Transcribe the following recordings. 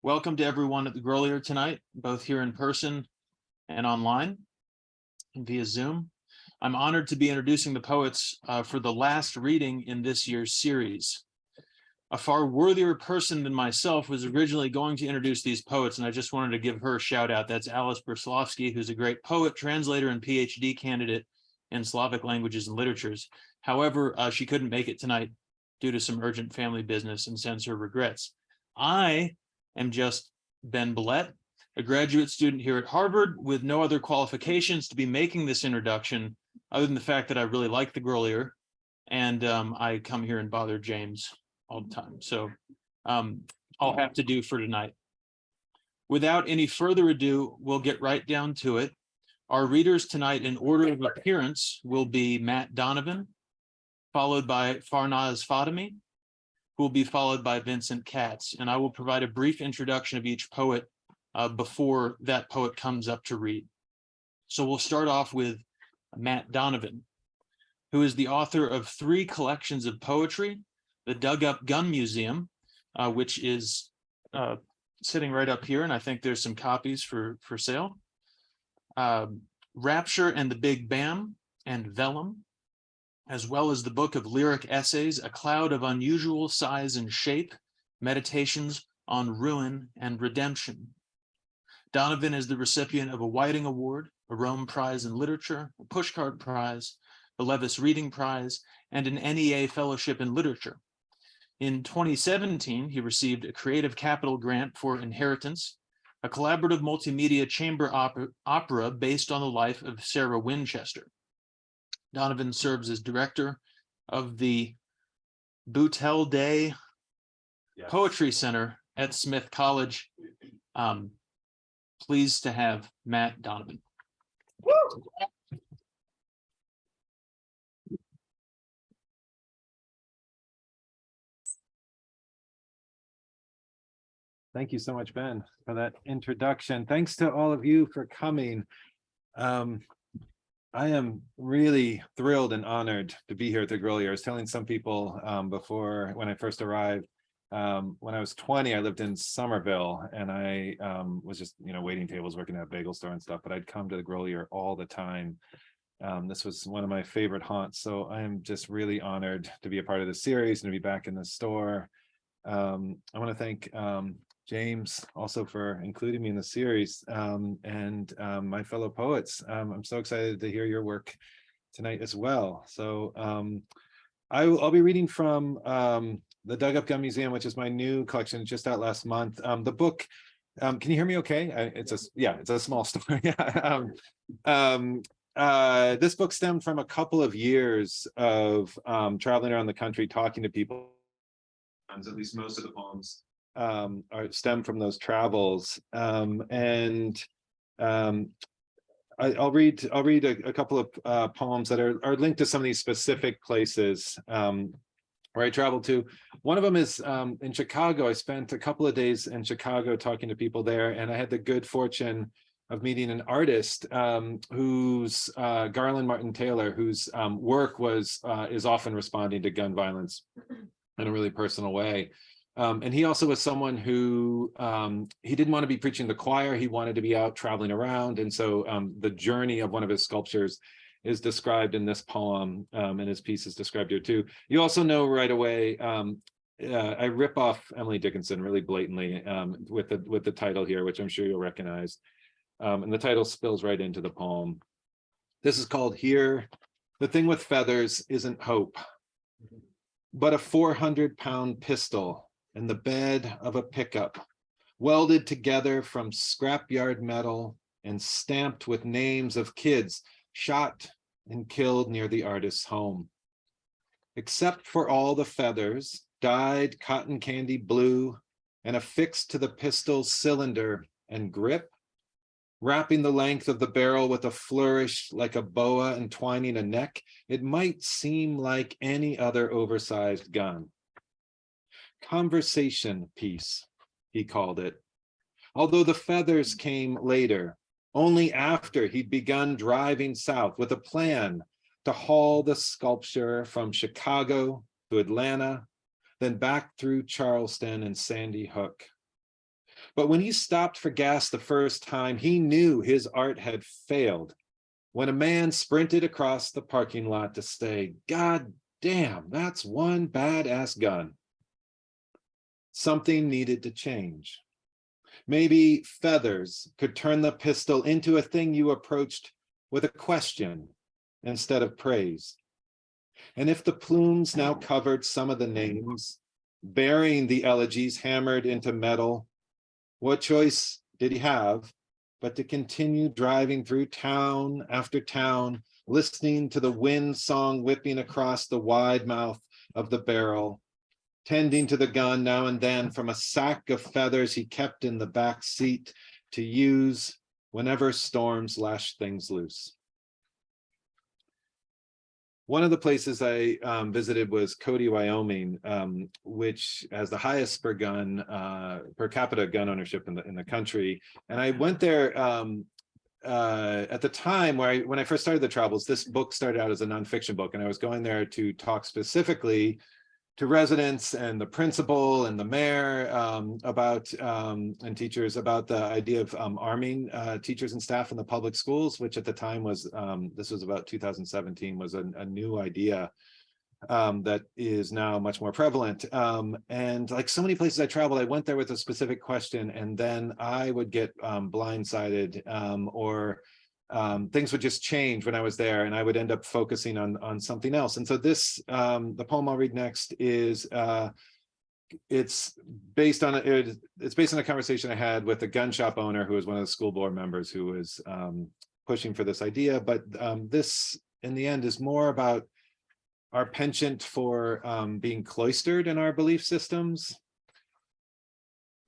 Welcome to everyone at the Grolier tonight, both here in person and online and via Zoom. I'm honored to be introducing the poets for the last reading in this year's series. A far worthier person than myself was originally going to introduce these poets, and I just wanted to give her a shout out. That's Alice Berslavsky, who's a great poet, translator, and PhD candidate in Slavic languages and literatures. However, she couldn't make it tonight due to some urgent family business and sends her regrets. I am just Ben Bellet, a graduate student here at Harvard with no other qualifications to be making this introduction other than the fact that I really like the Grolier, and I come here and bother James all the time. So I'll have to do for tonight. Without any further ado, we'll get right down to it. Our readers tonight in order of appearance will be Matt Donovan, followed by Farnaz Fatemi, who will be followed by Vincent Katz. And I will provide a brief introduction of each poet before that poet comes up to read. So we'll start off with Matt Donovan, who is the author of 3 collections of poetry: the Dug Up Gun Museum, which is sitting right up here, and I think there's some copies for sale. Rapture and the Big Bam and Vellum, as well as the book of lyric essays, A Cloud of Unusual Size and Shape, Meditations on Ruin and Redemption. Donovan is the recipient of a Whiting Award, a Rome Prize in Literature, a Pushcart Prize, the Levis Reading Prize, and an NEA Fellowship in Literature. In 2017, he received a Creative Capital Grant for Inheritance, a collaborative multimedia chamber opera based on the life of Sarah Winchester. Donovan serves as director of the Boutelle-Day Poetry Center at Smith College. Pleased to have Matt Donovan. Woo! Thank you so much, Ben, for that introduction. Thanks to all of you for coming. I am really thrilled and honored to be here at the Grolier. I was telling some people before, when I first arrived, when I was 20, I lived in Somerville, and I was just, waiting tables, working at a bagel store and stuff, but I'd come to the Grolier all the time. This was one of my favorite haunts, so I am just really honored to be a part of this series and to be back in the store. I want to thank James also for including me in the series, and my fellow poets. I'm so excited to hear your work tonight as well. So I'll be reading from the Dug Up Gun Museum, which is my new collection, just out last month. The book, can you hear me okay? It's a small story. This book stemmed from a couple of years of traveling around the country, talking to people. At least most of the poems stem from those travels, and I'll read a couple of poems that are linked to some of these specific places where I traveled to. One of them is in Chicago. I spent a couple of days in Chicago talking to people there, and I had the good fortune of meeting an artist who's Garland Martin Taylor, whose work is often responding to gun violence in a really personal way. And he also was someone who, he didn't want to be preaching the choir. He wanted to be out traveling around. And so the journey of one of his sculptures is described in this poem, and his piece is described here too. You also know right away, I rip off Emily Dickinson really blatantly with the title here, which I'm sure you'll recognize. And the title spills right into the poem. This is called Here. The Thing with Feathers Isn't Hope, but a 400-pound pistol in the bed of a pickup, welded together from scrapyard metal and stamped with names of kids shot and killed near the artist's home. Except for all the feathers, dyed cotton candy blue and affixed to the pistol's cylinder and grip, wrapping the length of the barrel with a flourish like a boa entwining a neck, it might seem like any other oversized gun. Conversation piece, he called it, although the feathers came later, only after he'd begun driving south with a plan to haul the sculpture from Chicago to Atlanta, then back through Charleston and Sandy Hook. But when he stopped for gas the first time, he knew his art had failed. When a man sprinted across the parking lot to say, "God damn, that's one badass gun." Something needed to change. Maybe feathers could turn the pistol into a thing you approached with a question instead of praise. And if the plumes now covered some of the names, bearing the elegies hammered into metal, what choice did he have but to continue driving through town after town, listening to the wind song whipping across the wide mouth of the barrel, tending to the gun now and then from a sack of feathers he kept in the back seat to use whenever storms lashed things loose. One of the places I visited was Cody, Wyoming, which has the highest per capita gun ownership in the country. And I went there at the time when I first started the travels. This book started out as a nonfiction book, and I was going there to talk specifically to residents and the principal and the mayor about and teachers about the idea of arming teachers and staff in the public schools, which at the time was, this was about 2017, was a new idea that is now much more prevalent. And like so many places I traveled, I went there with a specific question, and then I would get blindsided or things would just change when I was there, and I would end up focusing on something else. And so this, the poem I'll read next is, it's based on a conversation I had with a gun shop owner who was one of the school board members who was pushing for this idea. But this, in the end, is more about our penchant for being cloistered in our belief systems.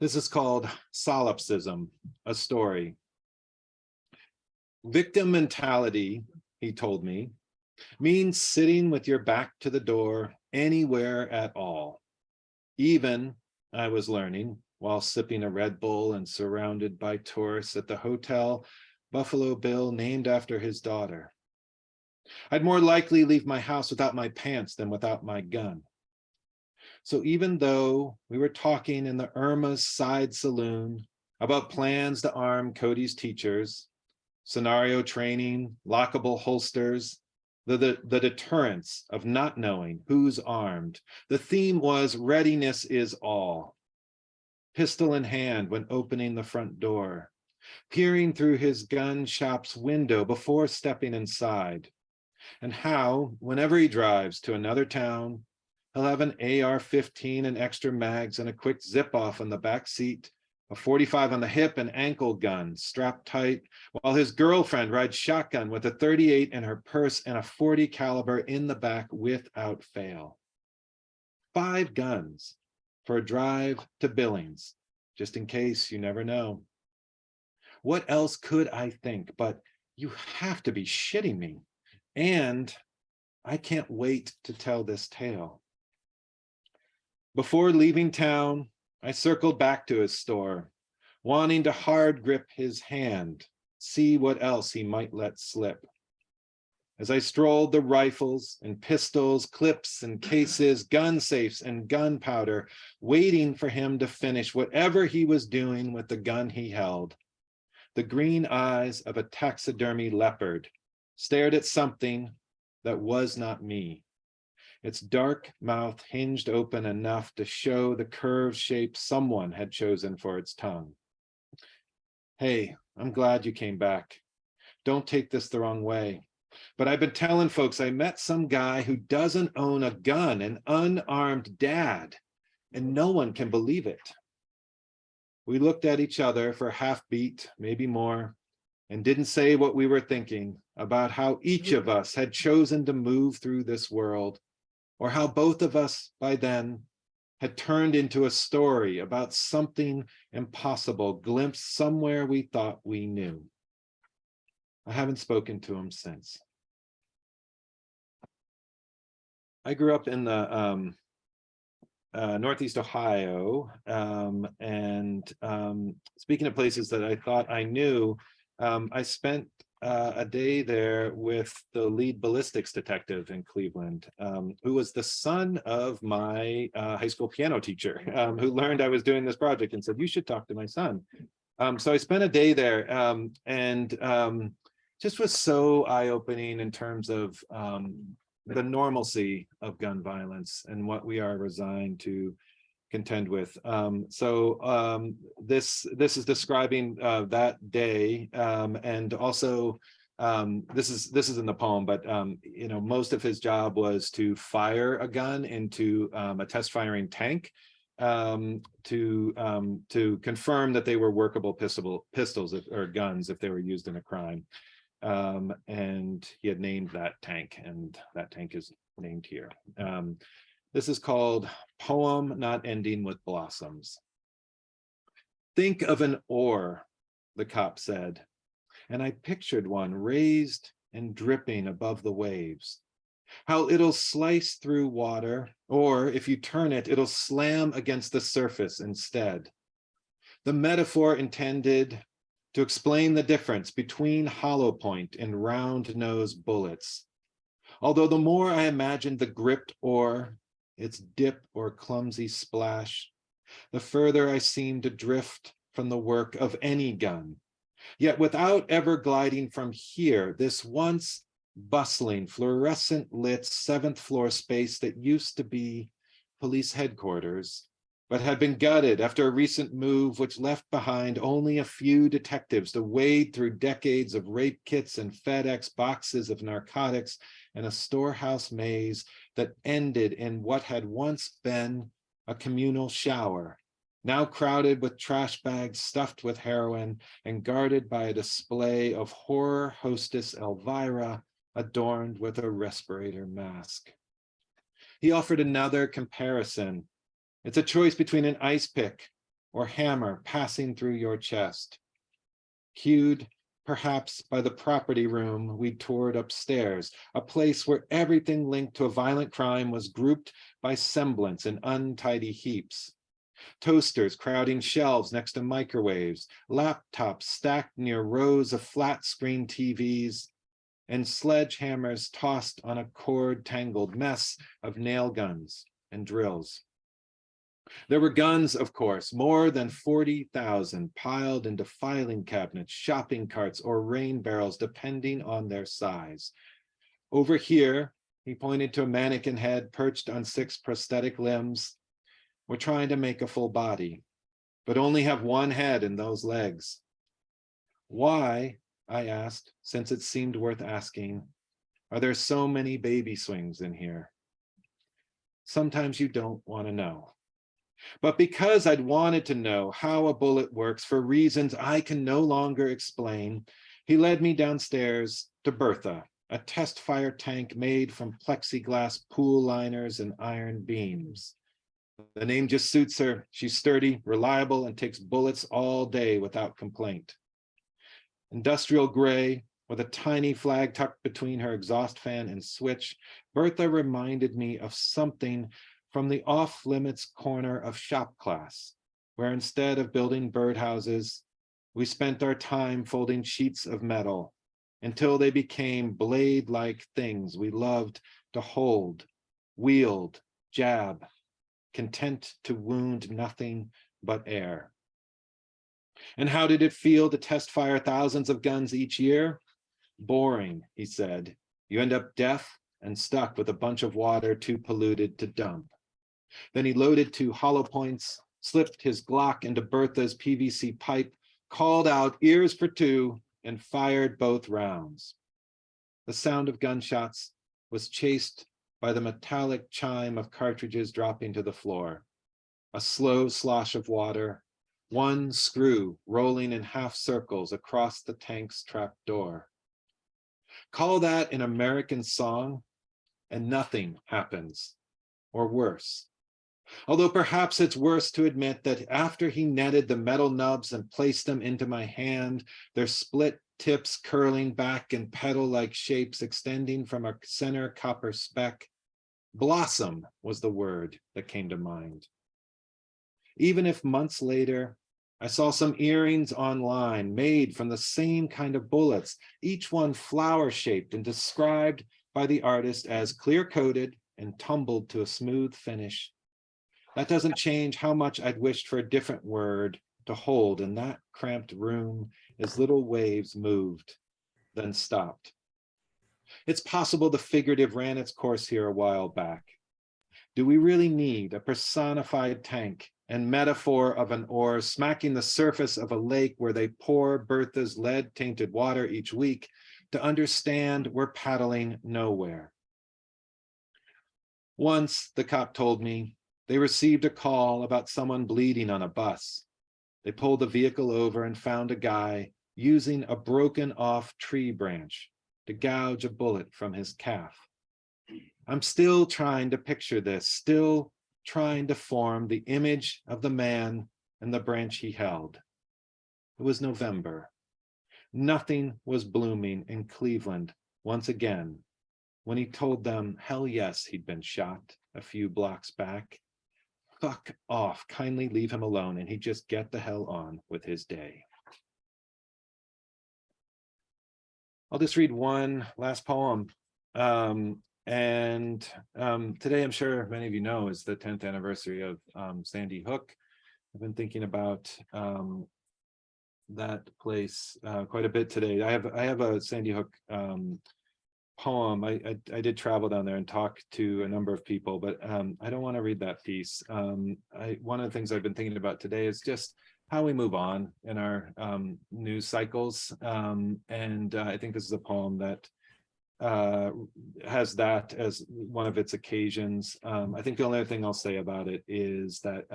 This is called solipsism, a story. Victim mentality, he told me, means sitting with your back to the door anywhere at all. Even, I was learning, while sipping a Red Bull and surrounded by tourists at the hotel Buffalo Bill named after his daughter. I'd more likely leave my house without my pants than without my gun. So even though we were talking in the Irma's side saloon about plans to arm Cody's teachers, scenario training, lockable holsters, the deterrence of not knowing who's armed. The theme was readiness is all. Pistol in hand when opening the front door, peering through his gun shop's window before stepping inside, and how, whenever he drives to another town, he'll have an AR-15 and extra mags and a quick zip-off on the back seat, a 45 on the hip and ankle gun strapped tight, while his girlfriend rides shotgun with a 38 in her purse and a 40 caliber in the back without fail. 5 guns for a drive to Billings, just in case you never know. What else could I think but you have to be shitting me? And I can't wait to tell this tale. Before leaving town, I circled back to his store, wanting to hard grip his hand, see what else he might let slip. As I strolled the rifles and pistols, clips and cases, gun safes and gunpowder, waiting for him to finish whatever he was doing with the gun he held, the green eyes of a taxidermy leopard stared at something that was not me. Its dark mouth hinged open enough to show the curved shape someone had chosen for its tongue. Hey, I'm glad you came back. Don't take this the wrong way, but I've been telling folks I met some guy who doesn't own a gun, an unarmed dad, and no one can believe it. We looked at each other for a half beat, maybe more, and didn't say what we were thinking about how each of us had chosen to move through this world, or how both of us by then had turned into a story about something impossible glimpsed somewhere we thought we knew. I haven't spoken to him since. I grew up in the Northeast Ohio, and speaking of places that I thought I knew, I spent a day there with the lead ballistics detective in Cleveland, who was the son of my high school piano teacher, who learned I was doing this project and said, you should talk to my son. So I spent a day there, and just was so eye-opening in terms of the normalcy of gun violence and what we are resigned to contend with. This is describing that day, and also this is in the poem, but most of his job was to fire a gun into a test firing tank to confirm that they were workable pistols or guns if they were used in a crime. And he had named that tank, and that tank is named here. This is called Poem Not Ending with Blossoms. Think of an oar, the cop said, and I pictured one raised and dripping above the waves. How it'll slice through water, or if you turn it, it'll slam against the surface instead. The metaphor intended to explain the difference between hollow point and round nose bullets. Although the more I imagined the gripped oar, its dip or clumsy splash, the further I seemed to drift from the work of any gun. Yet without ever gliding from here, this once bustling, fluorescent lit 7th floor space that used to be police headquarters, but had been gutted after a recent move which left behind only a few detectives to wade through decades of rape kits and FedEx boxes of narcotics and a storehouse maze that ended in what had once been a communal shower, now crowded with trash bags stuffed with heroin and guarded by a display of horror hostess Elvira adorned with a respirator mask. He offered another comparison. It's a choice between an ice pick or hammer passing through your chest. Cued perhaps by the property room we toured upstairs, a place where everything linked to a violent crime was grouped by semblance in untidy heaps. Toasters crowding shelves next to microwaves, laptops stacked near rows of flat screen TVs, and sledgehammers tossed on a cord-tangled mess of nail guns and drills. There were guns, of course, more than 40,000 piled into filing cabinets, shopping carts, or rain barrels, depending on their size. Over here, he pointed to a mannequin head perched on 6 prosthetic limbs. We're trying to make a full body, but only have one head and those legs. Why, I asked, since it seemed worth asking, are there so many baby swings in here? Sometimes you don't want to know. But because I'd wanted to know how a bullet works for reasons I can no longer explain, he led me downstairs to Bertha, a test fire tank made from plexiglass pool liners and iron beams. The name just suits her. She's sturdy, reliable, and takes bullets all day without complaint. Industrial gray, with a tiny flag tucked between her exhaust fan and switch, Bertha reminded me of something from the off-limits corner of shop class, where instead of building birdhouses, we spent our time folding sheets of metal until they became blade-like things we loved to hold, wield, jab, content to wound nothing but air. And how did it feel to test fire thousands of guns each year? Boring, he said. You end up deaf and stuck with a bunch of water too polluted to dump. Then he loaded 2 hollow points, slipped his Glock into Bertha's PVC pipe, called out ears for 2, and fired both rounds. The sound of gunshots was chased by the metallic chime of cartridges dropping to the floor. A slow slosh of water, one screw rolling in half circles across the tank's trap door. Call that an American song, and nothing happens, or worse. Although perhaps it's worse to admit that after he netted the metal nubs and placed them into my hand, their split tips curling back in petal-like shapes extending from a center copper speck, blossom was the word that came to mind. Even if months later, I saw some earrings online made from the same kind of bullets, each one flower-shaped and described by the artist as clear-coated and tumbled to a smooth finish. That doesn't change how much I'd wished for a different word to hold in that cramped room as little waves moved, then stopped. It's possible the figurative ran its course here a while back. Do we really need a personified tank and metaphor of an oar smacking the surface of a lake where they pour Bertha's lead-tainted water each week to understand we're paddling nowhere? Once, the cop told me, they received a call about someone bleeding on a bus. They pulled the vehicle over and found a guy using a broken off tree branch to gouge a bullet from his calf. I'm still trying to picture this, still trying to form the image of the man and the branch he held. It was November. Nothing was blooming in Cleveland once again when he told them, hell yes, he'd been shot a few blocks back. Fuck off, kindly leave him alone, and he'd just get the hell on with his day. I'll just read one last poem. Today, I'm sure many of you know, is the 10th anniversary of Sandy Hook. I've been thinking about that place quite a bit today. I have a Sandy Hook poem. I did travel down there and talk to a number of people, but I don't want to read that piece. One of the things I've been thinking about today is just how we move on in our news cycles. I think this is a poem that has that as one of its occasions. I think the only other thing I'll say about it is that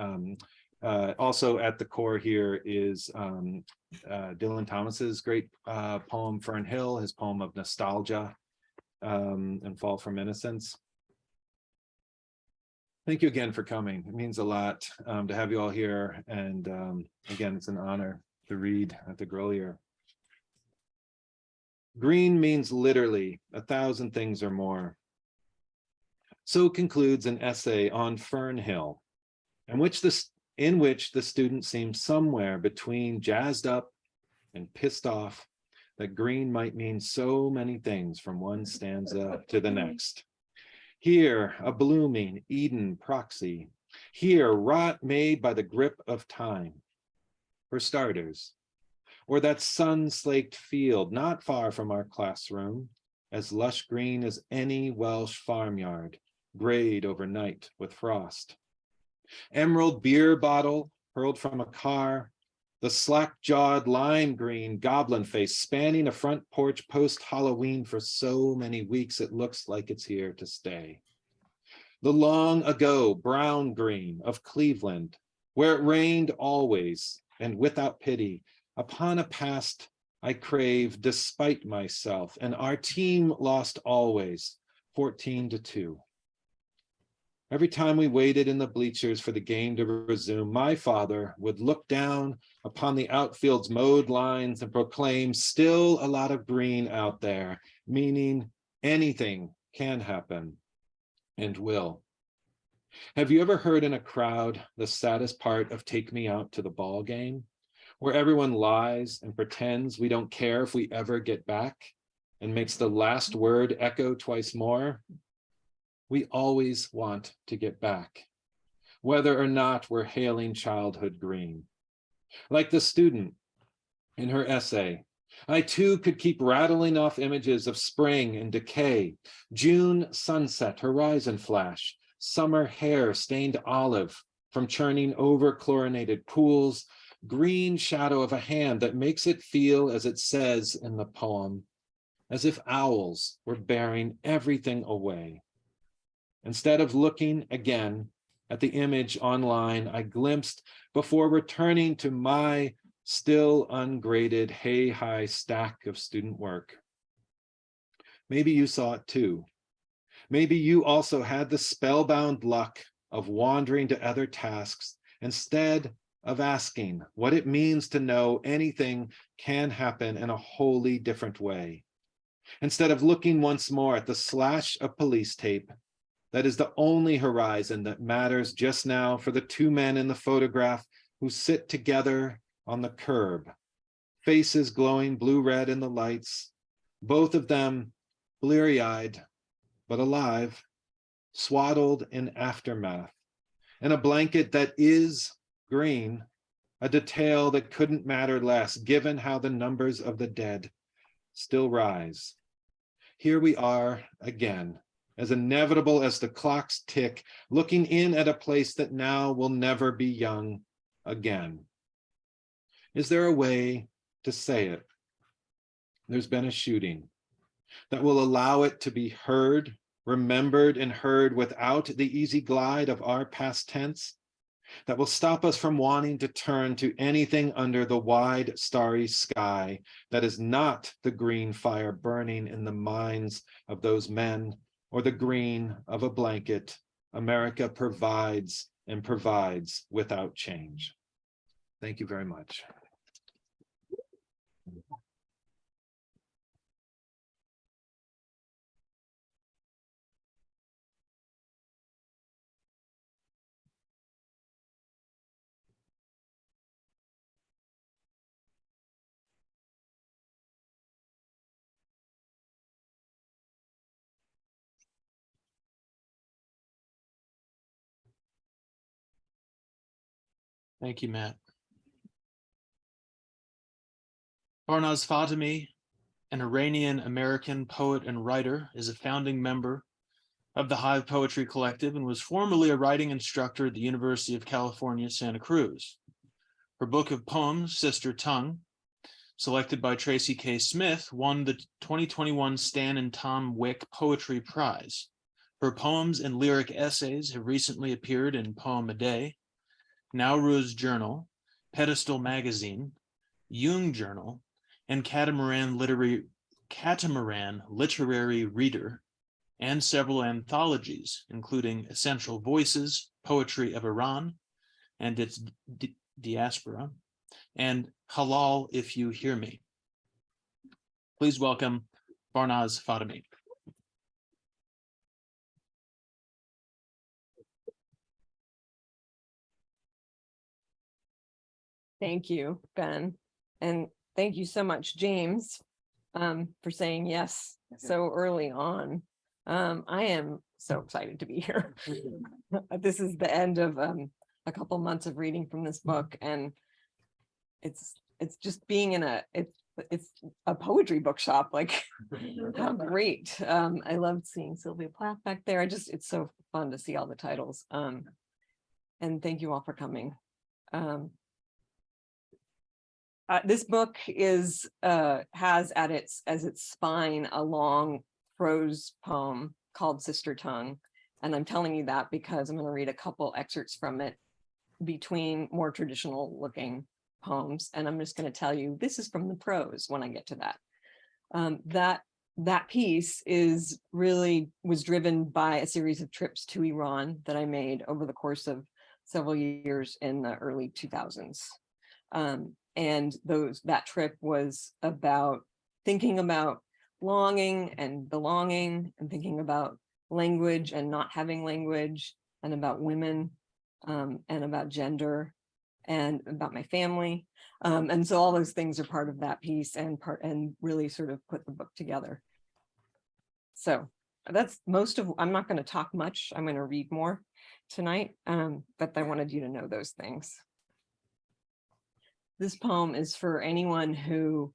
also at the core here is Dylan Thomas's great poem, Fern Hill, his poem of nostalgia and Fall from Innocence. Thank you again for coming. It means a lot to have you all here. And again, it's an honor to read at the Grolier. Green means literally 1,000 things or more. So concludes an essay on Fern Hill, in which the student seems somewhere between jazzed up and pissed off that green might mean so many things from one stanza to the next. Here, a blooming Eden proxy. Here, rot made by the grip of time. For starters, or that sun-slaked field not far from our classroom, as lush green as any Welsh farmyard, grayed overnight with frost. Emerald beer bottle hurled from a car, the slack-jawed lime green goblin face spanning a front porch post-Halloween for so many weeks it looks like it's here to stay. The long ago brown green of Cleveland, where it rained always and without pity, upon a past I crave despite myself, and our team lost always, 14-2. Every time we waited in the bleachers for the game to resume, my father would look down upon the outfield's mowed lines and proclaim, still a lot of green out there, meaning anything can happen and will. Have you ever heard in a crowd the saddest part of Take Me Out to the Ball Game, where everyone lies and pretends we don't care if we ever get back and makes the last word echo twice more? We always want to get back, whether or not we're hailing childhood green. Like the student in her essay, I too could keep rattling off images of spring and decay, June sunset, horizon flash, summer hair stained olive from churning over chlorinated pools, green shadow of a hand that makes it feel, as it says in the poem, as if owls were bearing everything away. Instead of looking again at the image online I glimpsed before returning to my still ungraded hay-high stack of student work. Maybe you saw it too. Maybe you also had the spellbound luck of wandering to other tasks instead of asking what it means to know anything can happen in a wholly different way. Instead of looking once more at the slash of police tape that is the only horizon that matters just now for the two men in the photograph who sit together on the curb, faces glowing blue-red in the lights, both of them bleary-eyed, but alive, swaddled in aftermath, in a blanket that is green, a detail that couldn't matter less, given how the numbers of the dead still rise. Here we are again, as inevitable as the clocks tick, looking in at a place that now will never be young again. Is there a way to say it? There's been a shooting that will allow it to be heard, remembered, and heard without the easy glide of our past tense, that will stop us from wanting to turn to anything under the wide starry sky that is not the green fire burning in the minds of those men, or the green of a blanket America provides and provides without change. Thank you very much. Thank you, Matt. Farnaz Fatemi, an Iranian-American poet and writer, is a founding member of the Hive Poetry Collective and was formerly a writing instructor at the University of California, Santa Cruz. Her book of poems, Sister Tongue, selected by Tracy K. Smith, won the 2021 Stan and Tom Wick Poetry Prize. Her poems and lyric essays have recently appeared in Poem a Day, Nowruz Journal, Pedestal Magazine, Jung Journal, and Catamaran Literary Reader, and several anthologies, including Essential Voices, Poetry of Iran and its Diaspora, and Halal If You Hear Me. Please welcome Farnaz Fatemi. Thank you, Ben. And thank you so much, James, for saying yes so early on. I am so excited to be here. This is the end of a couple months of reading from this book, and it's just being in it's a poetry bookshop. Like, how great. I loved seeing Sylvia Plath back there. It's so fun to see all the titles. And thank you all for coming. This book has as its spine a long prose poem called Sister Tongue. And I'm telling you that because I'm going to read a couple excerpts from it between more traditional looking poems. And I'm just going to tell you, this is from the prose when I get to that. That piece was driven by a series of trips to Iran that I made over the course of several years in the early 2000s. And that trip was about thinking about longing and belonging, and thinking about language and not having language, and about women, and about gender, and about my family. And so all those things are part of that piece, and really sort of put the book together. So that's I'm not going to talk much. I'm going to read more tonight, but I wanted you to know those things. This poem is for anyone who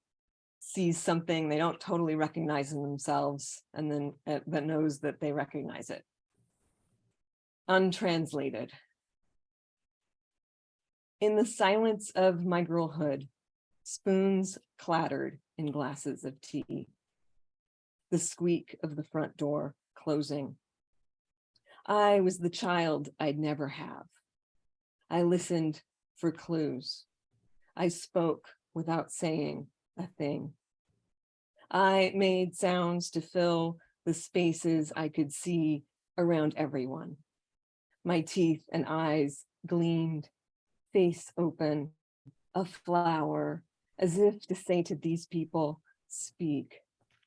sees something they don't totally recognize in themselves, and then but knows that they recognize it. Untranslated. In the silence of my girlhood, spoons clattered in glasses of tea. The squeak of the front door closing. I was the child I'd never have. I listened for clues. I spoke without saying a thing. I made sounds to fill the spaces I could see around everyone. My teeth and eyes gleamed, face open, a flower, as if to say to these people, speak,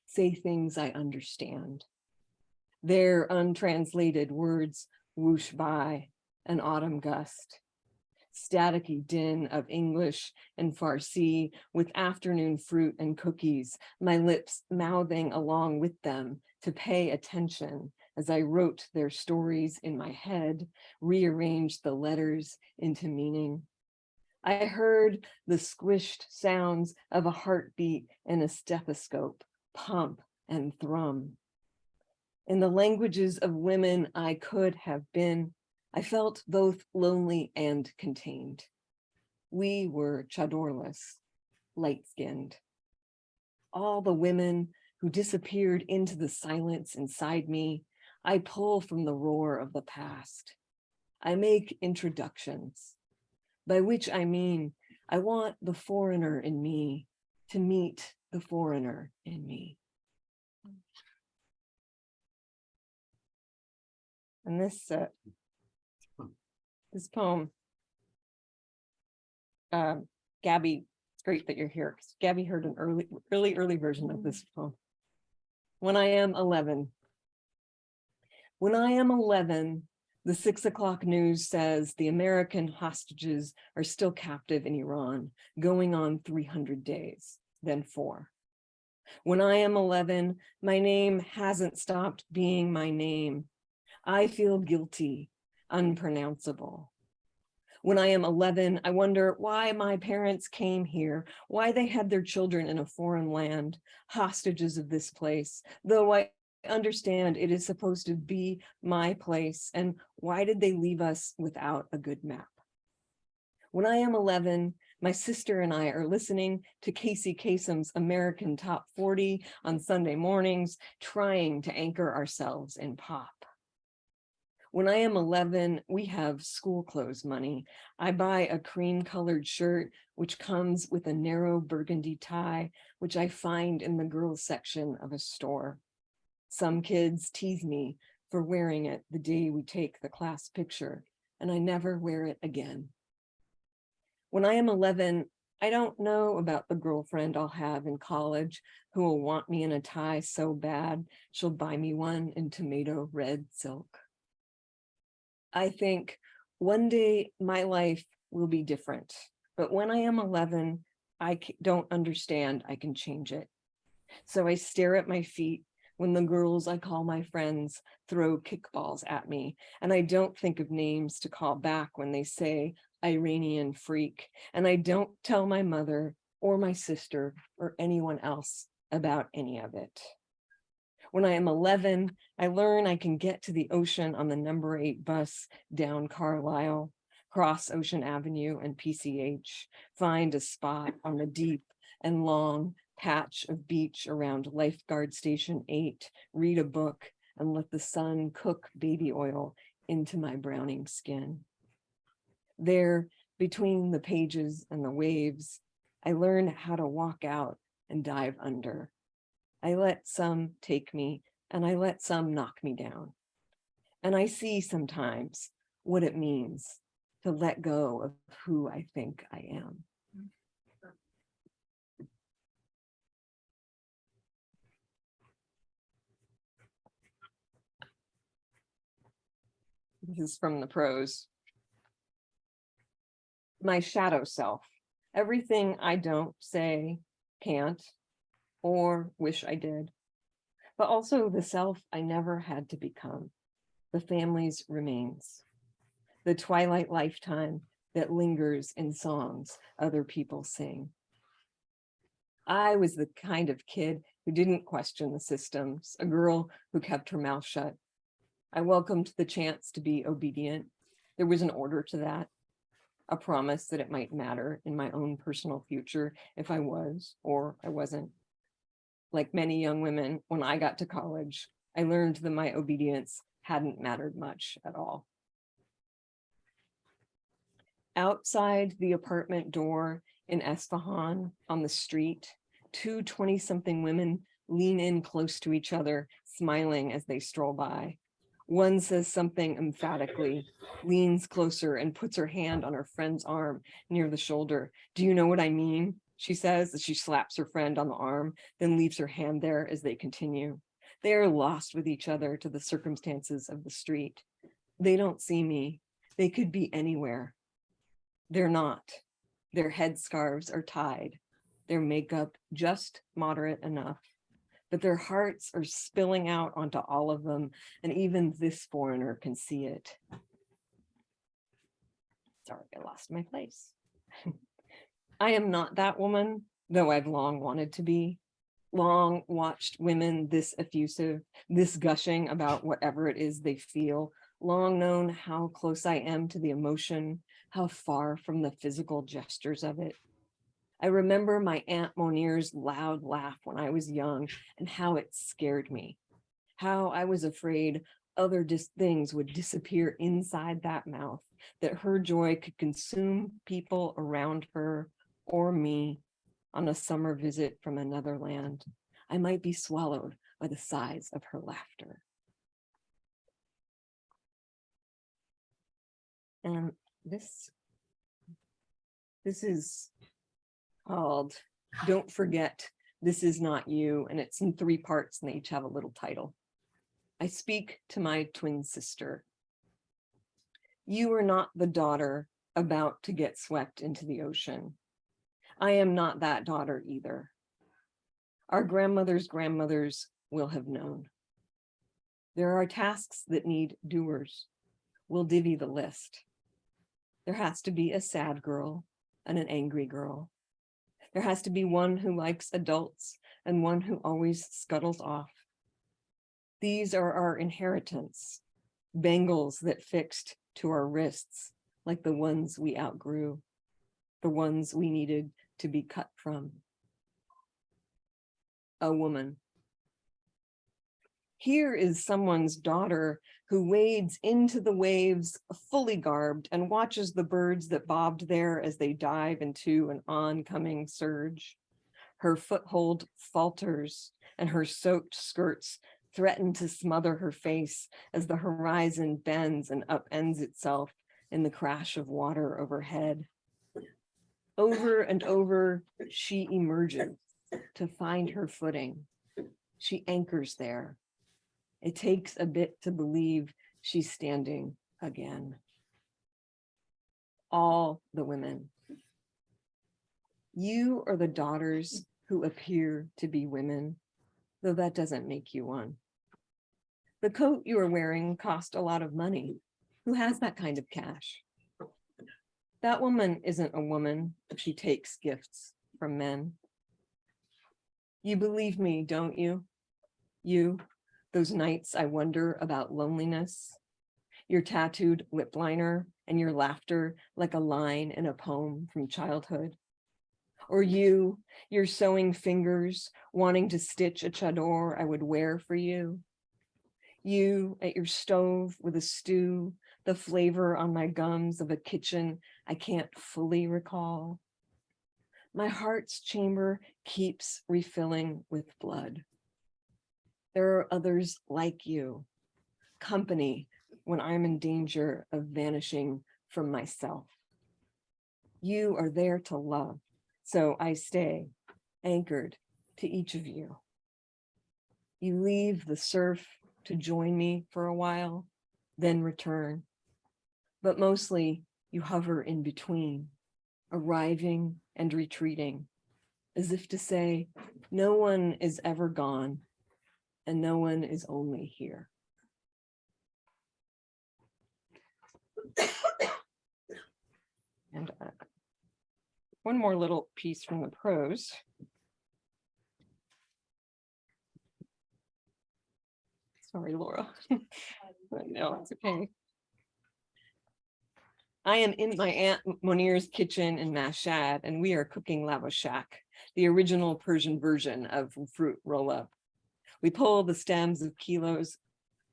say things I understand. Their untranslated words whoosh by, an autumn gust. staticky din of English and Farsi with afternoon fruit and cookies, my lips mouthing along with them to pay attention as I wrote their stories in my head, rearranged the letters into meaning. I heard the squished sounds of a heartbeat and a stethoscope, pump and thrum. In the languages of women I could have been, I felt both lonely and contained. We were chadorless, light-skinned. All the women who disappeared into the silence inside me, I pull from the roar of the past. I make introductions, by which I mean I want the foreigner in me to meet the foreigner in me. And this poem, Gabby, it's great that you're here, because Gabby heard an early version of this poem. When I am 11. When I am 11, the 6 o'clock news says the American hostages are still captive in Iran, going on 300 days, then 4. When I am 11, my name hasn't stopped being my name. I feel guilty, unpronounceable. When I am 11, I wonder why my parents came here, why they had their children in a foreign land, hostages of this place, though I understand it is supposed to be my place, and why did they leave us without a good map? When I am 11, my sister and I are listening to Casey Kasem's American Top 40 on Sunday mornings, trying to anchor ourselves in pop. When I am 11, we have school clothes money. I buy a cream-colored shirt, which comes with a narrow burgundy tie, which I find in the girls' section of a store. Some kids tease me for wearing it the day we take the class picture, and I never wear it again. When I am 11, I don't know about the girlfriend I'll have in college who will want me in a tie so bad she'll buy me one in tomato red silk. I think one day my life will be different, but when I am 11, I don't understand I can change it. So I stare at my feet when the girls I call my friends throw kickballs at me, and I don't think of names to call back when they say Iranian freak, and I don't tell my mother or my sister or anyone else about any of it. When I am 11, I learn I can get to the ocean on the number 8 bus down Carlisle, cross Ocean Avenue and PCH, find a spot on the deep and long patch of beach around Lifeguard Station 8, read a book, and let the sun cook baby oil into my browning skin. There, between the pages and the waves, I learn how to walk out and dive under. I let some take me, and I let some knock me down. And I see sometimes what it means to let go of who I think I am. This is from the prose. My shadow self, everything I don't say, can't, or wish I did, but also the self I never had to become, the family's remains, the twilight lifetime that lingers in songs other people sing. I was the kind of kid who didn't question the systems, a girl who kept her mouth shut. I welcomed the chance to be obedient. There was an order to that, a promise that it might matter in my own personal future if I was or I wasn't. Like many young women, when I got to college, I learned that my obedience hadn't mattered much at all. Outside the apartment door in Esfahan on the street, 2 20-something women lean in close to each other, smiling as they stroll by. One says something emphatically, leans closer and puts her hand on her friend's arm near the shoulder. Do you know what I mean? She says as she slaps her friend on the arm, then leaves her hand there as they continue. They are lost with each other to the circumstances of the street. They don't see me. They could be anywhere. They're not. Their headscarves are tied, their makeup just moderate enough, but their hearts are spilling out onto all of them, and even this foreigner can see it. Sorry, I lost my place. I am not that woman, though I've long wanted to be. Long watched women this effusive, this gushing about whatever it is they feel. Long known how close I am to the emotion, how far from the physical gestures of it. I remember my Aunt Monier's loud laugh when I was young and how it scared me. How I was afraid other things would disappear inside that mouth, that her joy could consume people around her or me on a summer visit from another land. I might be swallowed by the size of her laughter. And this is called Don't Forget This Is Not You, and it's in 3 parts and they each have a little title. I speak to my twin sister. You are not the daughter about to get swept into the ocean. I am not that daughter either. Our grandmothers' grandmothers will have known. There are tasks that need doers. We'll divvy the list. There has to be a sad girl and an angry girl. There has to be one who likes adults and one who always scuttles off. These are our inheritance, bangles that fixed to our wrists, like the ones we outgrew, the ones we needed to be cut from. A woman. Here is someone's daughter who wades into the waves fully garbed and watches the birds that bobbed there as they dive into an oncoming surge. Her foothold falters and her soaked skirts threaten to smother her face as the horizon bends and upends itself in the crash of water overhead. Over and over, she emerges to find her footing. She anchors there. It takes a bit to believe she's standing again. All the women. You are the daughters who appear to be women, though that doesn't make you one. The coat you are wearing cost a lot of money. Who has that kind of cash? That woman isn't a woman if she takes gifts from men. You believe me, don't you? You, those nights I wonder about loneliness, your tattooed lip liner and your laughter like a line in a poem from childhood. Or you, your sewing fingers wanting to stitch a chador I would wear for you. You at your stove with a stew, the flavor on my gums of a kitchen I can't fully recall. My heart's chamber keeps refilling with blood. There are others like you, company when I'm in danger of vanishing from myself. You are there to love, so I stay anchored to each of you. You leave the surf to join me for a while, then return. But mostly you hover in between, arriving and retreating, as if to say, no one is ever gone, and no one is only here. And one more little piece from the prose. Sorry, Laura. No, it's okay. I am in my Aunt Monier's kitchen in Mashhad, and we are cooking lavash, the original Persian version of fruit roll-up. We pull the stems of kilos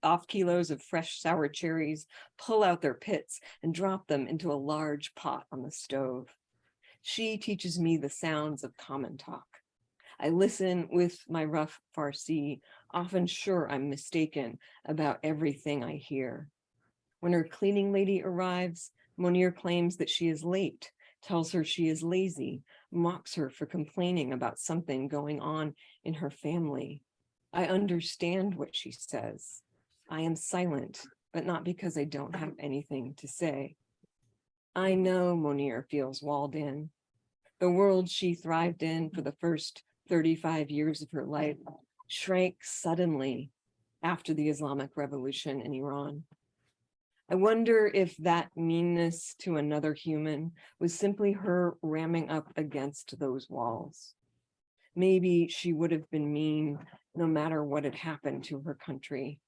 of fresh sour cherries, pull out their pits, and drop them into a large pot on the stove. She teaches me the sounds of common talk. I listen with my rough Farsi, often sure I'm mistaken about everything I hear. When her cleaning lady arrives, Monier claims that she is late, tells her she is lazy, mocks her for complaining about something going on in her family. I understand what she says. I am silent, but not because I don't have anything to say. I know Monir feels walled in. The world she thrived in for the first 35 years of her life shrank suddenly after the Islamic Revolution in Iran. I wonder if that meanness to another human was simply her ramming up against those walls. Maybe she would have been mean no matter what had happened to her country.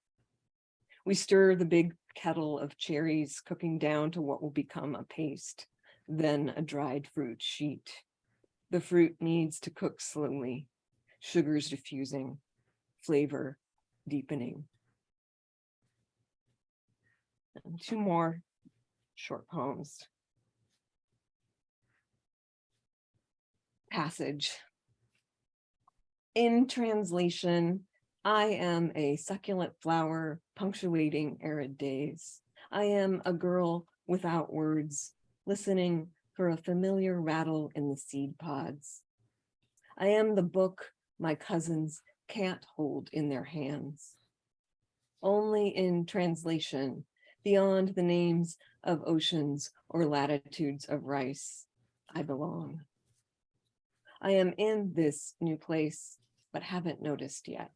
We stir the big kettle of cherries, cooking down to what will become a paste, then a dried fruit sheet. The fruit needs to cook slowly, sugars diffusing, flavor deepening. And two more short poems. Passage. In translation, I am a succulent flower punctuating arid days. I am a girl without words, listening for a familiar rattle in the seed pods. I am the book my cousins can't hold in their hands. Only in translation, beyond the names of oceans or latitudes of rice, I belong. I am in this new place, but haven't noticed yet.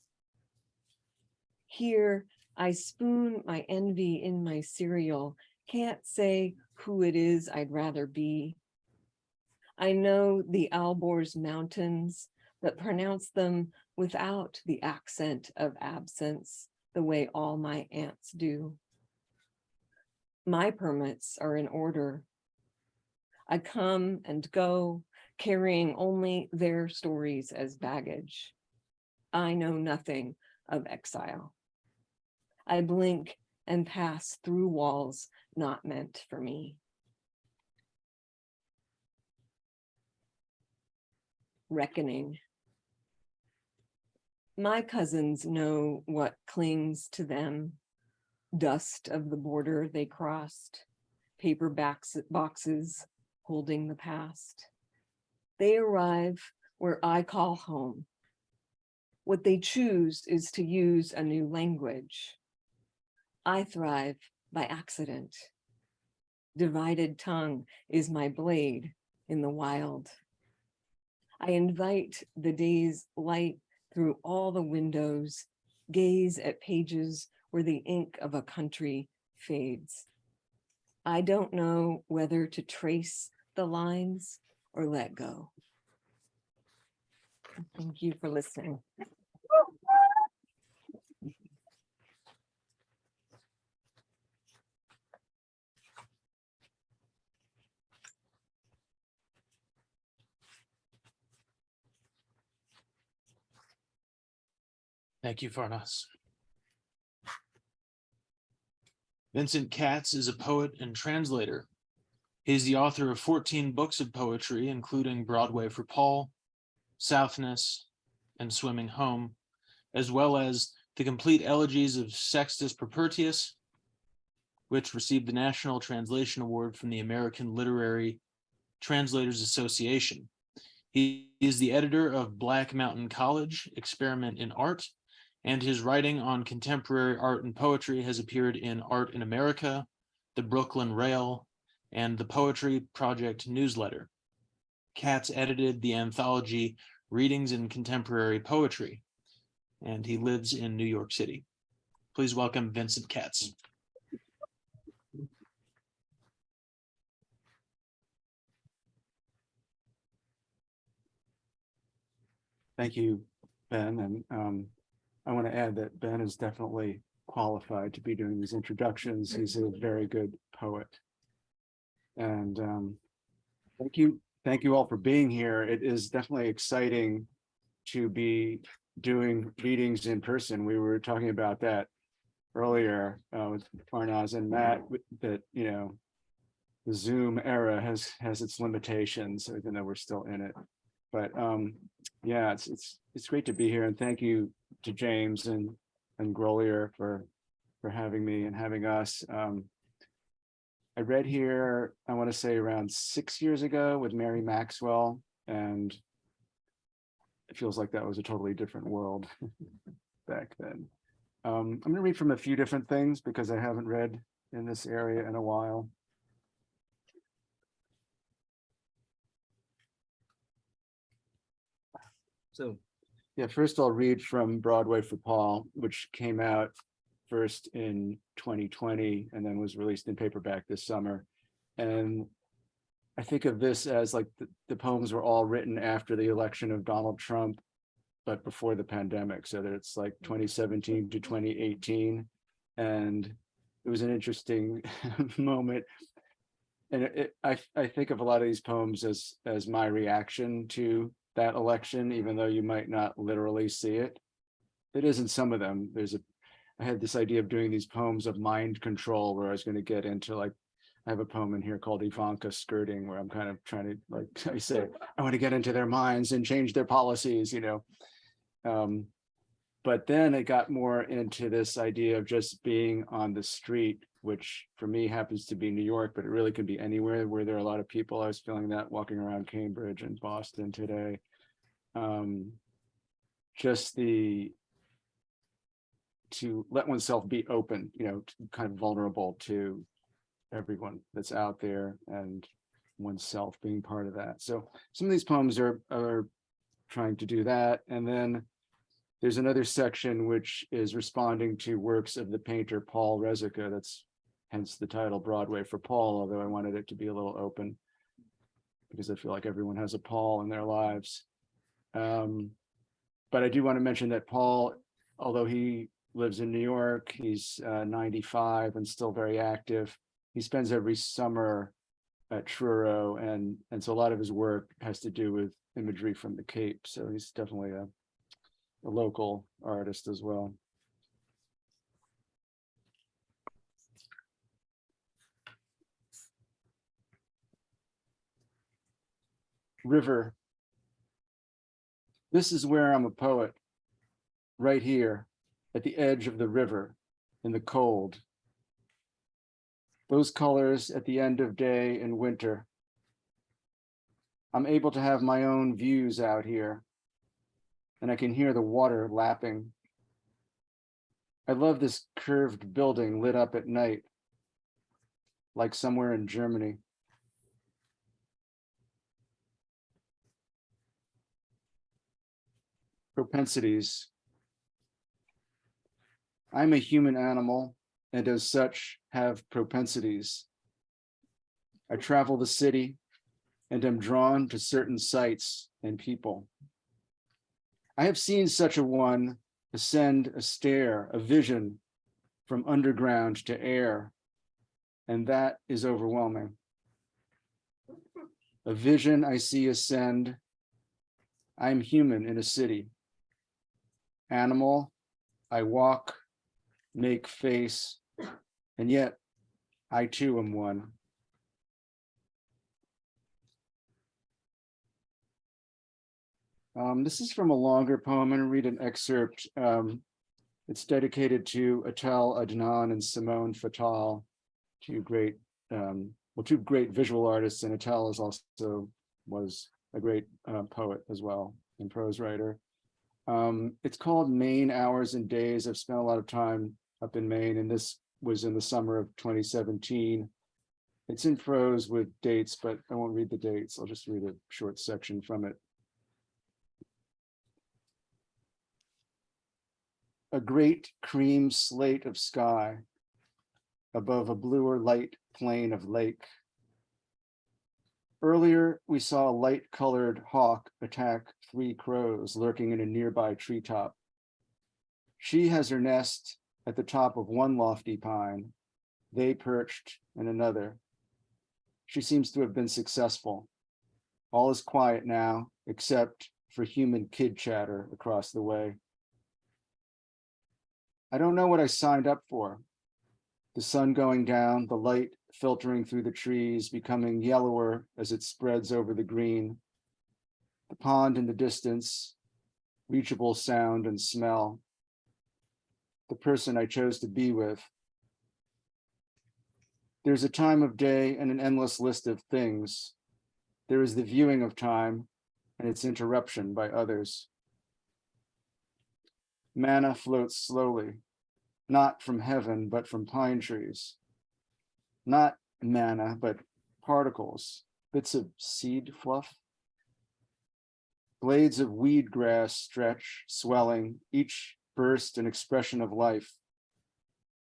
Here, I spoon my envy in my cereal, can't say who it is I'd rather be. I know the Alborz Mountains, but pronounce them without the accent of absence, the way all my aunts do. My permits are in order. I come and go, carrying only their stories as baggage. I know nothing of exile. I blink and pass through walls not meant for me. Reckoning. My cousins know what clings to them, dust of the border they crossed, paper boxes holding the past. They arrive where I call home. What they choose is to use a new language. I thrive by accident. Divided tongue is my blade in the wild. I invite the day's light through all the windows, gaze at pages where the ink of a country fades. I don't know whether to trace the lines or let go. Thank you for listening. Thank you, Farnaz. Vincent Katz is a poet and translator. He's the author of 14 books of poetry, including Broadway for Paul, Southness, and Swimming Home, as well as the complete elegies of Sextus Propertius, which received the National Translation Award from the American Literary Translators Association. He is the editor of Black Mountain College, Experiment in Art, and his writing on contemporary art and poetry has appeared in Art in America, the Brooklyn Rail, and the Poetry Project newsletter. Katz edited the anthology Readings in Contemporary Poetry, and he lives in New York City. Please welcome Vincent Katz. Thank you, Ben. And I want to add that Ben is definitely qualified to be doing these introductions. He's a very good poet. And thank you all for being here. It is definitely exciting to be doing meetings in person. We were talking about that earlier with Farnaz and Matt, that, you know, the Zoom era has its limitations, even though we're still in it. But yeah, it's great to be here, and thank you to James and Grolier for having me and having us. I read here, I want to say around 6 years ago with Mary Maxwell, and it feels like that was a totally different world back then. I'm going to read from a few different things because I haven't read in this area in a while. So Yeah, first I'll read from Broadway for Paul, which came out first in 2020 and then was released in paperback this summer. And I think of this as like the poems were all written after the election of Donald Trump, but before the pandemic. So that it's like 2017 to 2018. And it was an interesting moment. And I think of a lot of these poems as my reaction to that election, even though you might not literally see it. It is in some of them. I had this idea of doing these poems of mind control where I was going to get into like, I have a poem in here called Ivanka Skirting, where I'm kind of trying to, like I say, I want to get into their minds and change their policies, you know. But then it got more into this idea of just being on the street, which for me happens to be New York, but it really can be anywhere where there are a lot of people. I was feeling that walking around Cambridge and Boston today. Just to let oneself be open, you know, kind of vulnerable to everyone that's out there and oneself being part of that. So some of these poems are trying to do that. And then there's another section which is responding to works of the painter Paul Resica. That's hence the title Broadway for Paul, although I wanted it to be a little open because I feel like everyone has a Paul in their lives. But I do want to mention that Paul, although he lives in New York, he's 95 and still very active. He spends every summer at Truro, and so a lot of his work has to do with imagery from the Cape. So he's definitely a local artist as well. River. This is where I'm a poet, right here at the edge of the river in the cold. Those colors at the end of day in winter. I'm able to have my own views out here, and I can hear the water lapping. I love this curved building lit up at night, like somewhere in Germany. Propensities. I'm a human animal, and as such have propensities. I travel the city and am drawn to certain sights and people. I have seen such a one ascend a stair, a vision from underground to air, and that is overwhelming. A vision I see ascend. I'm human in a city. Animal, I walk, make face, and yet I too am one. This is from a longer poem. I'm going to read an excerpt. It's dedicated to Atel Adnan and Simone Fattal, two great visual artists, and Atel was a great poet as well and prose writer. It's called Maine Hours and Days. I've spent a lot of time up in Maine, and this was in the summer of 2017. It's in prose with dates, but I won't read the dates. I'll just read a short section from it. A great cream slate of sky above a bluer light plain of lake. Earlier, we saw a light-colored hawk attack 3 crows lurking in a nearby treetop. She has her nest at the top of one lofty pine. They perched in another. She seems to have been successful. All is quiet now, except for human kid chatter across the way. I don't know what I signed up for. The sun going down, the light filtering through the trees, becoming yellower as it spreads over the green. The pond in the distance, reachable sound and smell. The person I chose to be with. There's a time of day and an endless list of things. There is the viewing of time and its interruption by others. Manna floats slowly, not from heaven, but from pine trees. Not manna, but particles, bits of seed fluff. Blades of weed grass stretch, swelling, each burst an expression of life.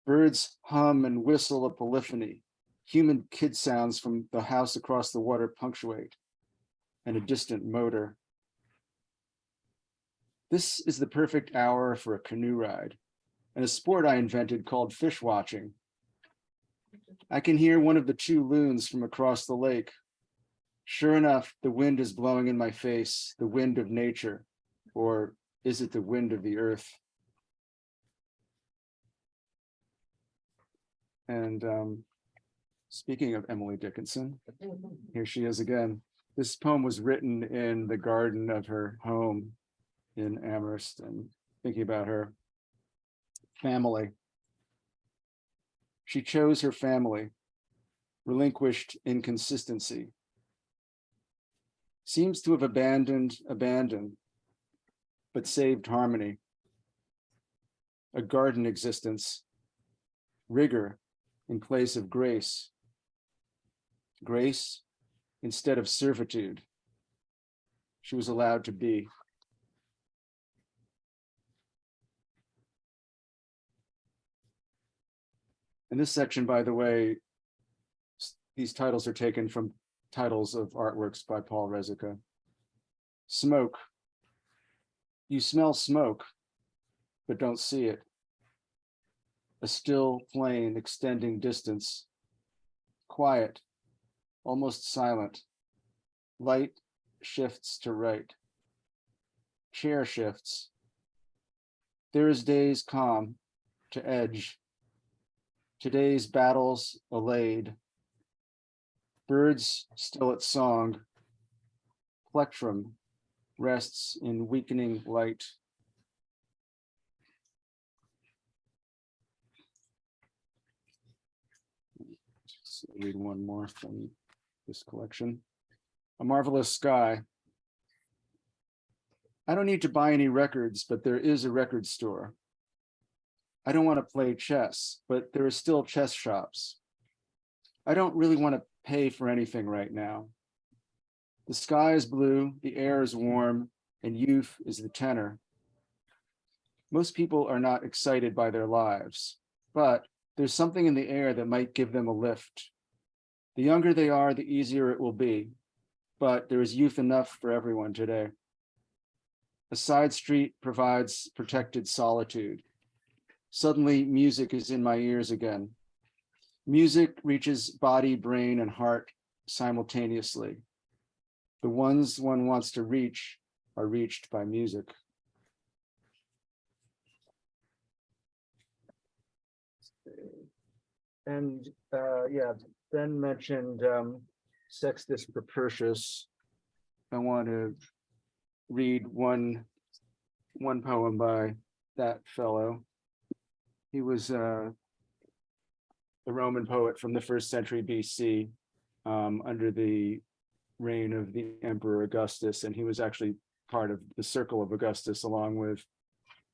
Birds hum and whistle a polyphony. Human kid sounds from the house across the water punctuate, and a distant motor. This is the perfect hour for a canoe ride, and a sport I invented called fish watching. I can hear one of the two loons from across the lake. Sure enough, the wind is blowing in my face, the wind of nature, or is it the wind of the earth? And speaking of Emily Dickinson, here she is again. This poem was written in the garden of her home in Amherst, and thinking about her family. She chose her family, relinquished inconsistency. Seems to have abandoned, but saved harmony. A garden existence, rigor in place of grace. Grace instead of servitude. She was allowed to be. In this section, by the way, these titles are taken from titles of artworks by Paul Resica. Smoke. You smell smoke, but don't see it. A still flame extending distance. Quiet, almost silent. Light shifts to right. Chair shifts. There is day's calm to edge. Today's battles allayed. Birds still at song. Plectrum rests in weakening light. Just read one more from this collection. A Marvelous Sky. I don't need to buy any records, but there is a record store. I don't want to play chess, but there are still chess shops. I don't really want to pay for anything right now. The sky is blue, the air is warm, and youth is the tenor. Most people are not excited by their lives, but there's something in the air that might give them a lift. The younger they are, the easier it will be, but there is youth enough for everyone today. A side street provides protected solitude. Suddenly, music is in my ears again. Music reaches body, brain, and heart simultaneously. The ones one wants to reach are reached by music. And yeah, Ben mentioned Sextus Propertius. I want to read one poem by that fellow. He was a Roman poet from the 1st century BC, under the reign of the Emperor Augustus, and he was actually part of the circle of Augustus along with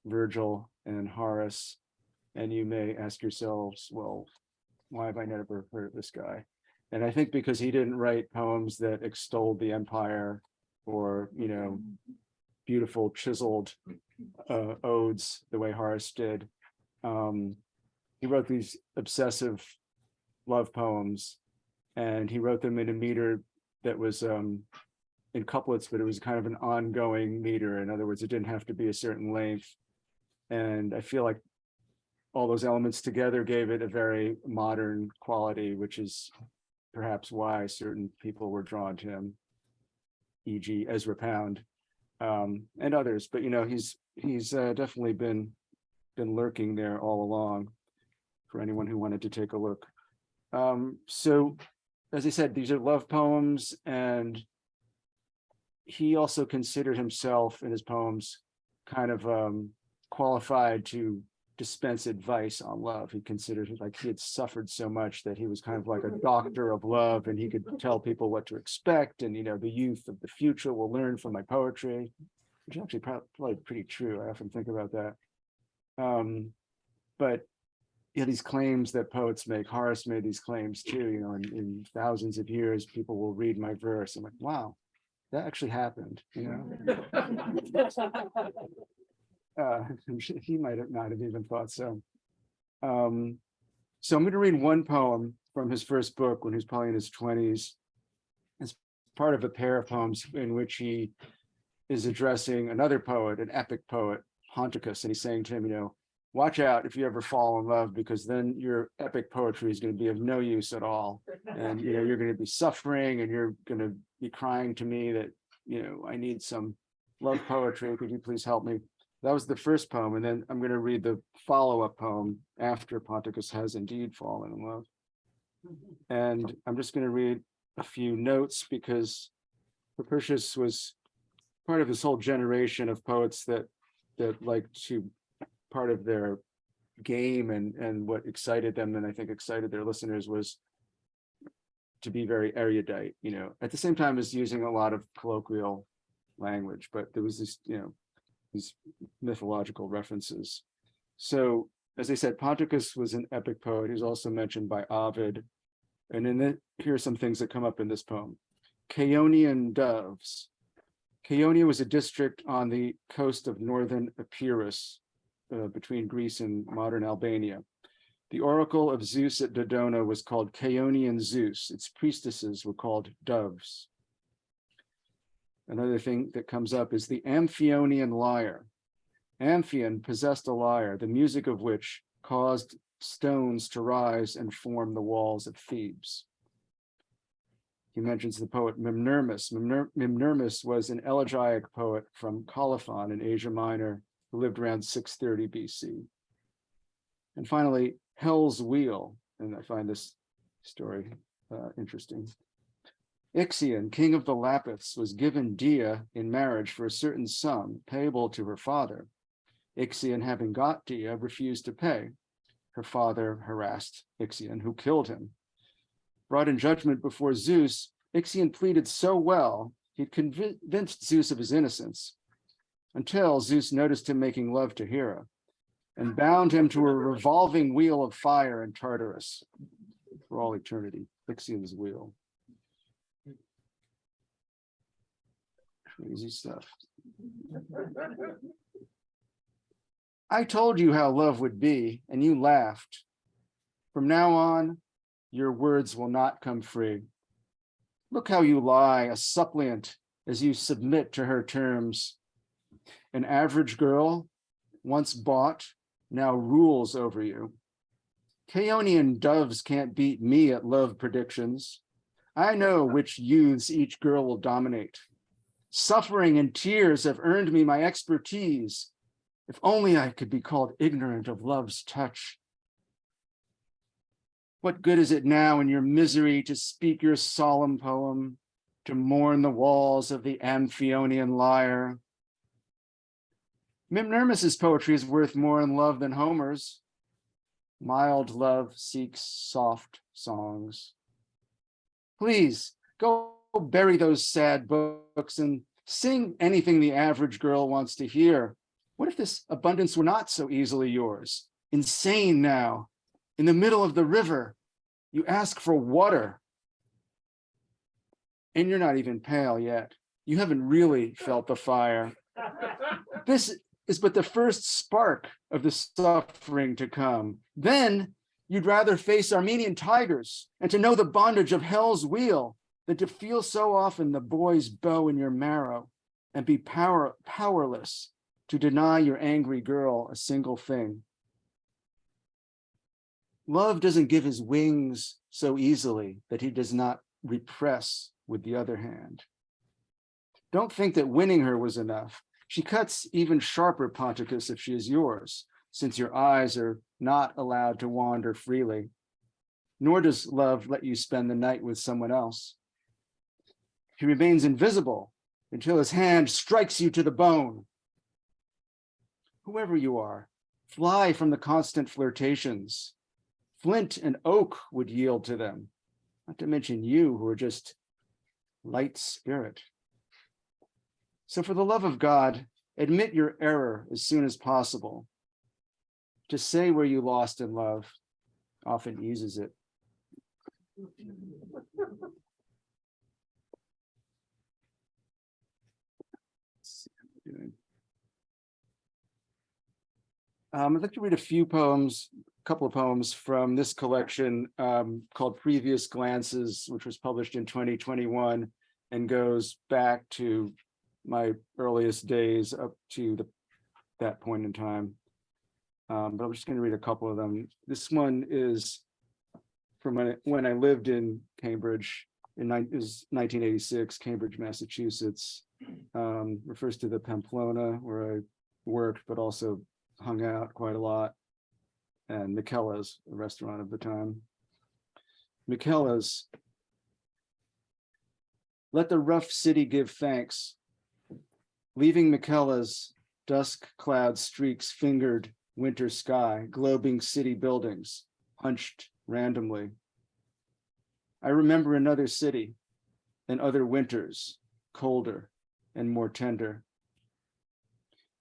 Virgil and Horace. And you may ask yourselves, well, why have I never heard of this guy? And I think because he didn't write poems that extolled the empire or, you know, beautiful chiseled odes the way Horace did. He wrote these obsessive love poems, and he wrote them in a meter that was in couplets, but it was kind of an ongoing meter. In other words, it didn't have to be a certain length. And I feel like all those elements together gave it a very modern quality, which is perhaps why certain people were drawn to him, e.g. Ezra Pound, and others. But, you know, he's definitely been lurking there all along for anyone who wanted to take a look. So, as I said, these are love poems, and he also considered himself in his poems kind of qualified to dispense advice on love. He considered it like he had suffered so much that he was kind of like a doctor of love, and he could tell people what to expect. And, you know, the youth of the future will learn from my poetry, which is actually probably pretty true. I often think about that. But you know, these claims that poets make, Horace made these claims too, you know, in thousands of years, people will read my verse. I'm like, wow, that actually happened, you know. He might have not have even thought so. So I'm going to read one poem from his first book when he was probably in his 20s. It's part of a pair of poems in which he is addressing another poet, an epic poet, Ponticus, and he's saying to him, you know, watch out if you ever fall in love, because then your epic poetry is going to be of no use at all. And, you know, you're going to be suffering and you're going to be crying to me that, you know, I need some love poetry. Could you please help me? That was the first poem. And then I'm going to read the follow-up poem after Ponticus has indeed fallen in love. And I'm just going to read a few notes because Propertius was part of this whole generation of poets that like to, part of their game and what excited them, and I think excited their listeners, was to be very erudite, you know, at the same time as using a lot of colloquial language, but there was this, you know, these mythological references. So as I said, Ponticus was an epic poet. He's also mentioned by Ovid. And then here are some things that come up in this poem. Chaonian doves. Chaonia was a district on the coast of northern Epirus, between Greece and modern Albania. The oracle of Zeus at Dodona was called Chaonian Zeus. Its priestesses were called doves. Another thing that comes up is the Amphionian lyre. Amphion possessed a lyre, the music of which caused stones to rise and form the walls of Thebes. He mentions the poet Mimnermus. Mimnermus was an elegiac poet from Colophon in Asia Minor who lived around 630 BC. And finally, Hell's Wheel, and I find this story interesting. Ixion, king of the Lapiths, was given Dia in marriage for a certain sum payable to her father. Ixion, having got Dia, refused to pay. Her father harassed Ixion, who killed him. Brought in judgment before Zeus, Ixion pleaded so well, he convinced Zeus of his innocence, until Zeus noticed him making love to Hera and bound him to a revolving wheel of fire in Tartarus for all eternity, Ixion's wheel. Crazy stuff. I told you how love would be, and you laughed. From now on, your words will not come free. Look how you lie, a suppliant, as you submit to her terms. An average girl, once bought, now rules over you. Chaonian doves can't beat me at love predictions. I know which youths each girl will dominate. Suffering and tears have earned me my expertise. If only I could be called ignorant of love's touch. What good is it now in your misery to speak your solemn poem, to mourn the walls of the Amphionian lyre? Mimnermus's poetry is worth more in love than Homer's. Mild love seeks soft songs. Please go bury those sad books and sing anything the average girl wants to hear. What if this abundance were not so easily yours? Insane now, in the middle of the river, you ask for water. And you're not even pale yet. You haven't really felt the fire. This is but the first spark of the suffering to come. Then you'd rather face Armenian tigers and to know the bondage of hell's wheel than to feel so often the boy's bow in your marrow and be powerless to deny your angry girl a single thing. Love doesn't give his wings so easily that he does not repress with the other hand. Don't think that winning her was enough. She cuts even sharper, Ponticus, if she is yours, since your eyes are not allowed to wander freely. Nor does love let you spend the night with someone else. He remains invisible until his hand strikes you to the bone. Whoever you are, fly from the constant flirtations. Flint and oak would yield to them, not to mention you who are just light spirit. So for the love of God, admit your error as soon as possible. To say where you lost in love often eases it. doing? I'd like to read a few poems, a couple of poems from this collection called Previous Glances, which was published in 2021 and goes back to my earliest days up to that point in time. But I'm just going to read a couple of them. This one is from when I lived in Cambridge is 1986, Cambridge, Massachusetts. Refers to the Pamplona where I worked, but also hung out quite a lot, and Michela's, a restaurant of the time. Michela's. Let the rough city give thanks. Leaving Michela's, dusk-clad streaks fingered winter sky, globing city buildings, hunched randomly. I remember another city and other winters, colder and more tender.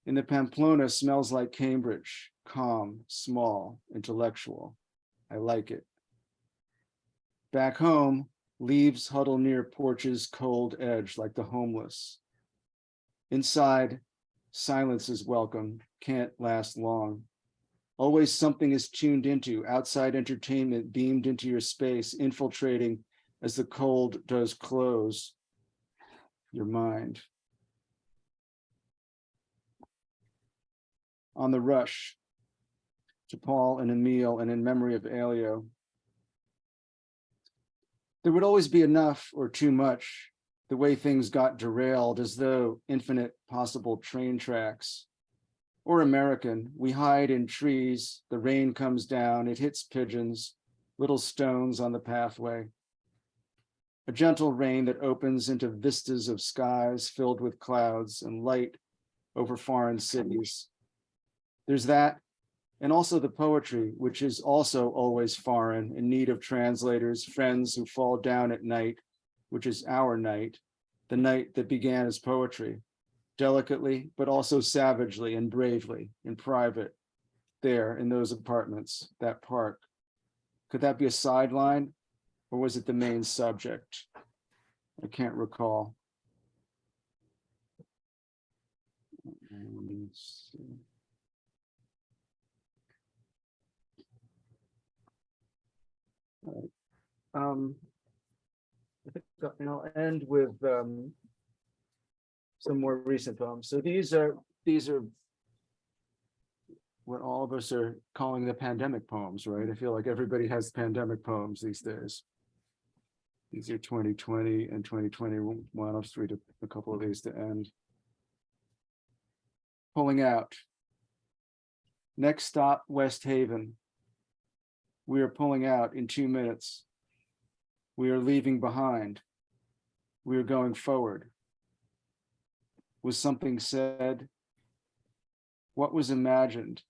In the Pamplona smells like Cambridge, calm, small, intellectual. I like it. Back home, leaves huddle near porch's cold edge like the homeless. Inside, silence is welcome, can't last long. Always something is tuned into, outside entertainment beamed into your space, infiltrating as the cold does close your mind. On the Rush, to Paul and Emile, and in memory of Elio. There would always be enough or too much, the way things got derailed as though infinite possible train tracks. Or American, we hide in trees, the rain comes down, it hits pigeons, little stones on the pathway. A gentle rain that opens into vistas of skies filled with clouds and light over foreign cities. There's that, and also the poetry, which is also always foreign, in need of translators, friends who fall down at night, which is our night, the night that began as poetry, delicately, but also savagely and bravely, in private, there in those apartments, that park. Could that be a sideline, or was it the main subject? I can't recall. Let's see. I think I'll end with some more recent poems. So these are what all of us are calling the pandemic poems, right? I feel like everybody has pandemic poems these days. These are 2020 and 2021. I'll just read a couple of these to end. Pulling out. Next stop, West Haven. We are pulling out in 2 minutes. We are leaving behind. We are going forward. Was something said? What was imagined?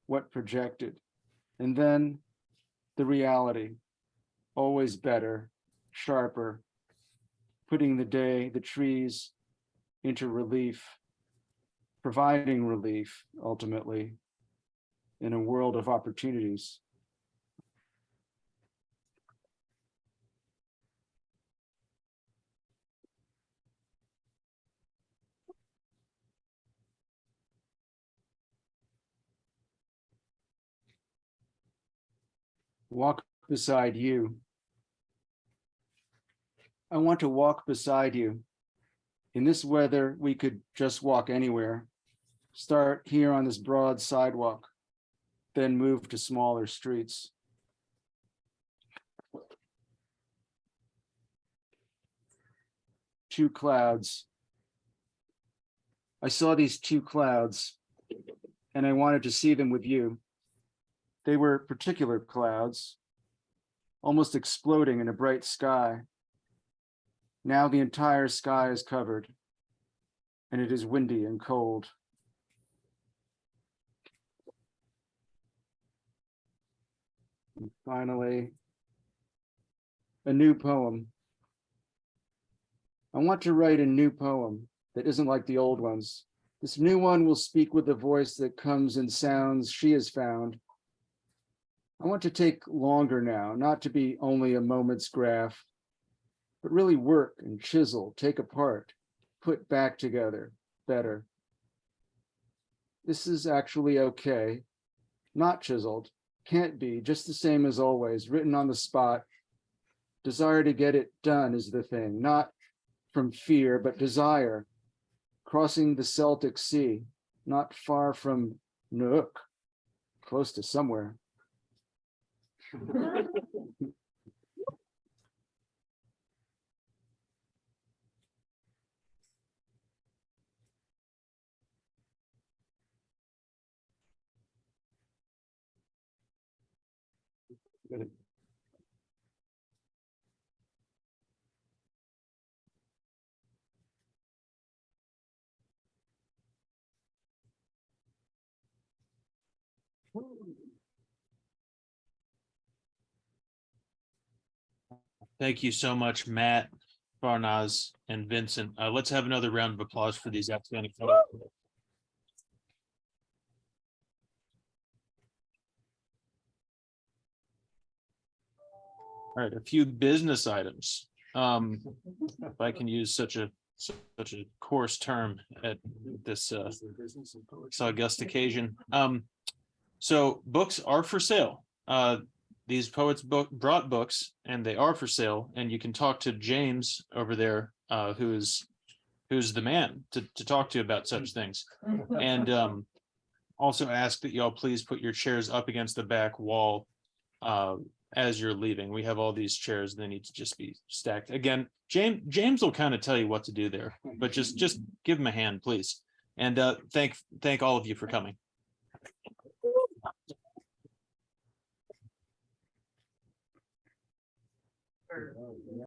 What projected? And then the reality, always better, sharper, putting the day, the trees into relief, providing relief, ultimately, in a world of opportunities. Walk beside you. I want to walk beside you. In this weather, we could just walk anywhere. Start here on this broad sidewalk, then move to smaller streets. Two clouds. I saw these two clouds, and I wanted to see them with you. They were particular clouds, almost exploding in a bright sky. Now the entire sky is covered, and it is windy and cold. And finally, a new poem. I want to write a new poem that isn't like the old ones. This new one will speak with the voice that comes in sounds she has found. I want to take longer now, not to be only a moment's graph, but really work and chisel, take apart, put back together, better. This is actually okay. Not chiseled. Can't be. Just the same as always. Written on the spot. Desire to get it done is the thing. Not from fear, but desire. Crossing the Celtic Sea. Not far from Nook. Close to somewhere. Thank you so much, Matt, Farnaz, and Vincent. Let's have another round of applause for these outstanding photos. All right, a few business items. If I can use such a coarse term at this august occasion. So books are for sale. These poets brought books and they are for sale, and you can talk to James over there, who's the man to talk to about such things. And also ask that y'all please put your chairs up against the back wall as you're leaving. We have all these chairs, they need to just be stacked. Again, James will kind of tell you what to do there, but just give him a hand, please. And thank all of you for coming.